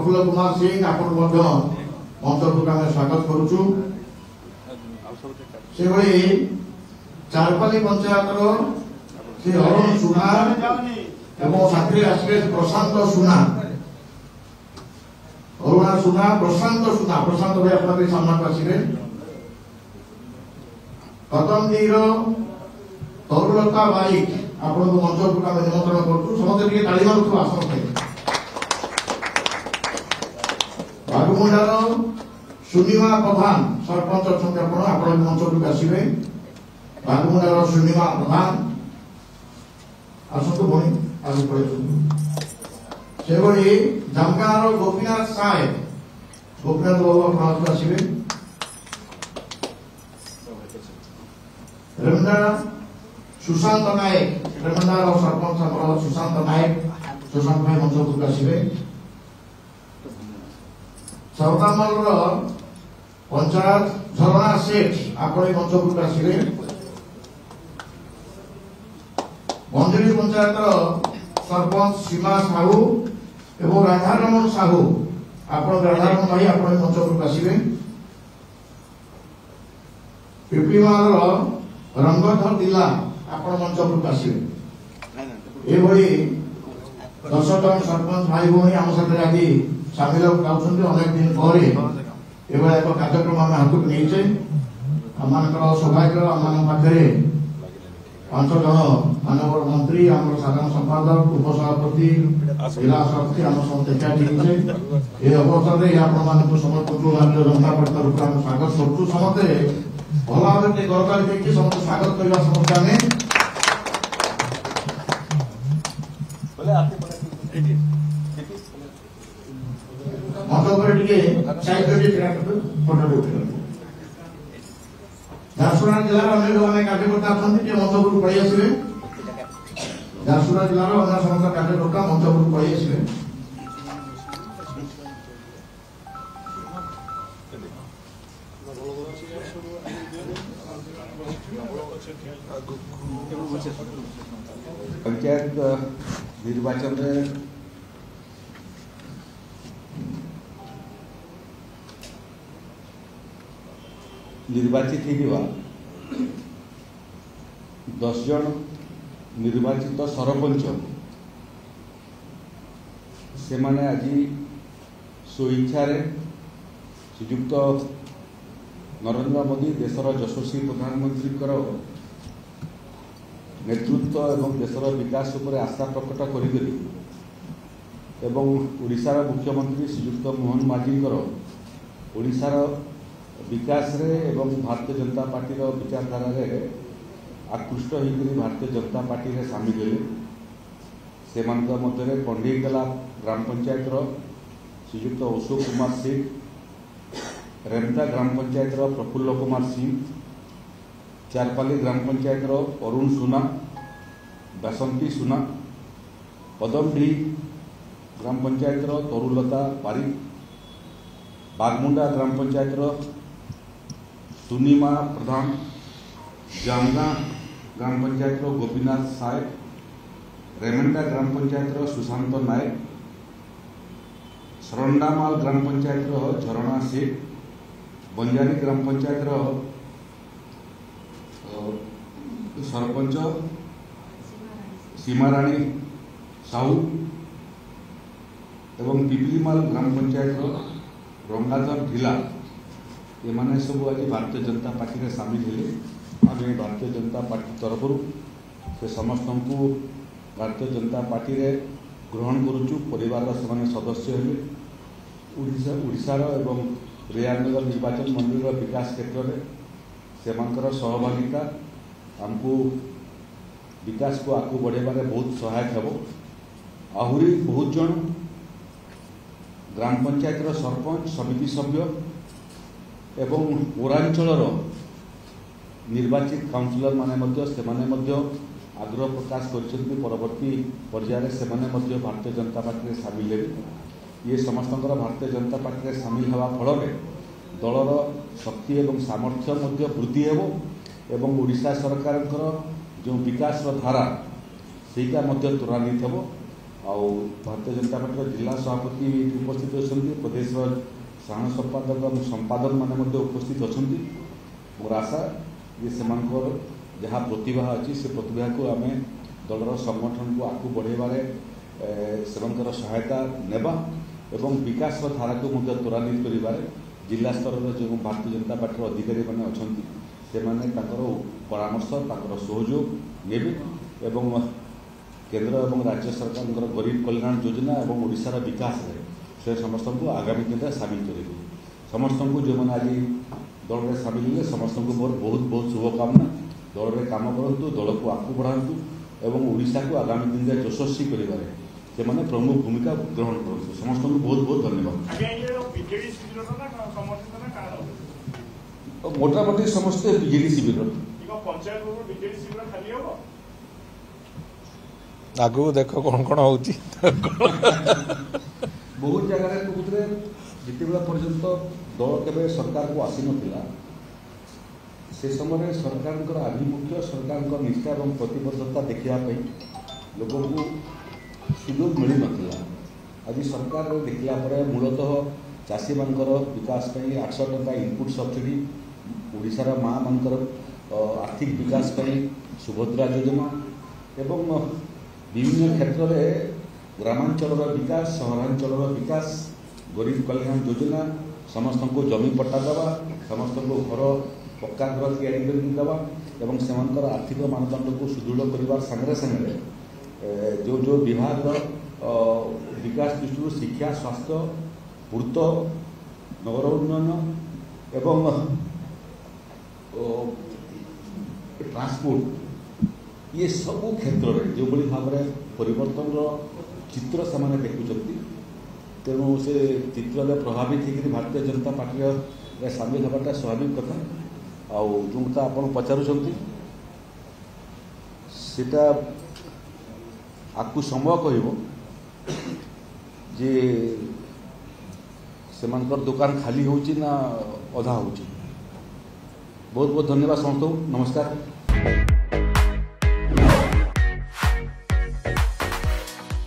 प्रफुल्ल कुमार सिंह आपण मंचक आम स्वागत करुचु। से चारपाली पंचायत से अरुण सुना एवं साथी आसवे प्रशांत सुना, अरुणा सुना, प्रशांत भाई अपना सामना को आसवे। कदमदीर तरुलता बाइक आपण मंचक आम निमंत्रण करूँ। समस्त ताली मारू आसन बागुमुंडार सुनिमा प्रधान सरपंच अच्छा आपण मंचक आसवे। बागुमुंडार सुनिमा प्रधान आसतु भणी आगे पड़े से जामगार गोपीनाथ साय, गोपीनाथ बाबू आप आसवे। रेमुंडा सुशांत नायक, रेमुंडार सरपंच सुशांत नायक, सुशांत भाई मंचक आसवे। सरदामल पंचायत झरणा सेठ आपण मंचक आसवे। मंजरी पंचायत सरपंच सीमा साहू एवं राधारमण साहू आपण राधारमण भाई आपण मंचक आसवे। पिपलीमाल रंगधर जिला आपण मंचक आसवे। ये 10 जन सरपंच भाई भौणी आम साथ आज सामिल होती अनेक दिन पर एक कार्यक्रम आम हाथ को नहीं आम सौभाग्य आम पाखे 5 जन मानव मंत्री आम साधारण संपादक उपसभापति जिला सभापति आम समस्त एकाठी ये अवसर में आपण समस्त भारतीय जनता पार्टी तरफ आम स्वागत करूँ। समस्ते भल भाव गरदारी देखिए समस्त स्वागत करवा समस्त झारसुगुड़ा जिलार अनेक कार्यकर्ता अच्छा मंचक पड़े आसवे। झारसुगुड़ा जिलार अन्य समस्त कार्यकर्ता मंचक पड़े आसवे। पंचायत निर्वाचन में निर्वाचित होगा 10 जन निर्वाचित सरपंच से माने आज स्वेच्छार श्रीयुक्त नरेंद्र मोदी देशर यशस्वी प्रधानमंत्री नेतृत्व एवं देशर विकास उपर आशा प्रकट कर ओडिशार मुख्यमंत्री श्रीयुक्त मोहन माझी ओडिशार विकास रे एवं भारतीय जनता पार्टी विचारधारा रे आकृष्ट होकर भारतीय जनता पार्टी रे सामिल हेले। से मध्य कंडीगला ग्राम पंचायत श्रीयुक्त अशोक कुमार सिंह, रेमता ग्राम पंचायत प्रफुल्ल कुमार सिंह, चारपाली ग्राम पंचायत अरुण सुना, बसंती सुना, पदमडी ग्राम पंचायत तरुलता बारिक, बागमुंडा ग्राम पंचायत सुनिमा प्रधान, जामगा ग्राम पंचायत गोपीनाथ साय, रेमुंडा ग्राम पंचायत सुशांत नायक, सरंडामाल ग्राम पंचायत झरणा सेठ, बंजारी ग्राम पंचायत सरपंच सीमाराणी साहू एवं पिपलीमाल ग्राम पंचायत रंगाधर ढिला ये माने सब आज भारतीय जनता पार्टी में सामिल हेले। आम भारतीय जनता पार्टी तरफ से समस्त को भारतीय जनता पार्टी रे ग्रहण करुचु। परिवार से सदस्य हेले ओडिशार एवं रेयानगर निर्वाचन मंडल विकास क्षेत्र में से सहभागिता आमको विकास को आगू बढ़ेबारे बहुत सहायक हेबो। आहुरी बहुत जन ग्राम पंचायत सरपंच समिति सभ्य एवं पौरांचल निर्वाचित काउंसिलर माने आग्रह प्रकाश कर परवर्ती पर्यायर से भारतीय जनता पार्टी सामिल हे। ये समस्त भारतीय जनता पार्टी सामिल होगा फल दलर शक्ति एवं सामर्थ्य वृद्धि एवं ओडिशा सरकार जो विकास धारा सेटा त्वरान्वित हो। आउ भारतीय जनता पार्टी जिला सभापति उपस्थित अच्छा प्रदेश साधारण संपादक और संपादक मैंने उपस्थित अच्छा मोर आशा ये से जहाँ प्रतिभा अच्छी से प्रतिभा को आम दलर संगठन को आगू बढ़ेबारे से सहायता नेबा एवं विकास धारा को त्वरान्वित करिबारे जिला स्तर में जो भारतीय जनता पार्टी अधिकारी मैंने अच्छा से परामर्श सहयोग नेबे एवं केंद्र और राज्य सरकार गरीब कल्याण योजना और ओडिशार विकास से समस्त को आगामी दिन में सामिल करेंगे। समस्त को जो मैंने आज दल में सामिल हुए समस्त को मोर बहुत बहुत शुभकामना। दल में काम करूँ दल को आगू बढ़ातु और ओडिशा को आगामी दिन में यशस्वी करें से प्रमुख भूमिका ग्रहण करूँ। समस्त को बहुत बहुत धन्यवाद। मोटामोटी समस्ते बीजेडी शिविर आगु देख कौन कौन हो बहुत जगह प्रकृति जिते पर्यंत दल के सरकार को आसी ना से समय सरकार आभिमुख्य सरकार निष्ठा और प्रतिबद्धता देखापी लोक को सुजोग मिल ना। आज सरकार देखला मूलतः चाषी मान विकास 800 टंका इनपुट सब्सिडी ओडिशार माँ मान आर्थिक विकास सुभद्रा योजना एवं विभिन्न क्षेत्र में ग्रामांचल विकास सहरांचल विकास गरीब कल्याण योजना समस्त को जमी पट्टा देवा समस्त को घर पक्का घर देवा एवं से आर्थिक मानदंड को सुदृढ़ करने सांगे सांगे जो जो विभाग विकास दृष्टि शिक्षा स्वास्थ्य पूर्त नगर उन्नयन एवं ट्रांसपोर्ट ये सबू क्षेत्र में जो बड़ी भाव में परिवर्तन चित्र से देखुं तेणु से चित्र में प्रभावित होकर भारतीय जनता पार्टी सामिल होगा स्वाभाविक कथा। आउ जो कथा आप पचारुंट सेटा आपको समय कह जे से दुकान खाली होची ना अधा होची। बहुत बहुत धन्यवाद समस्त। नमस्कार।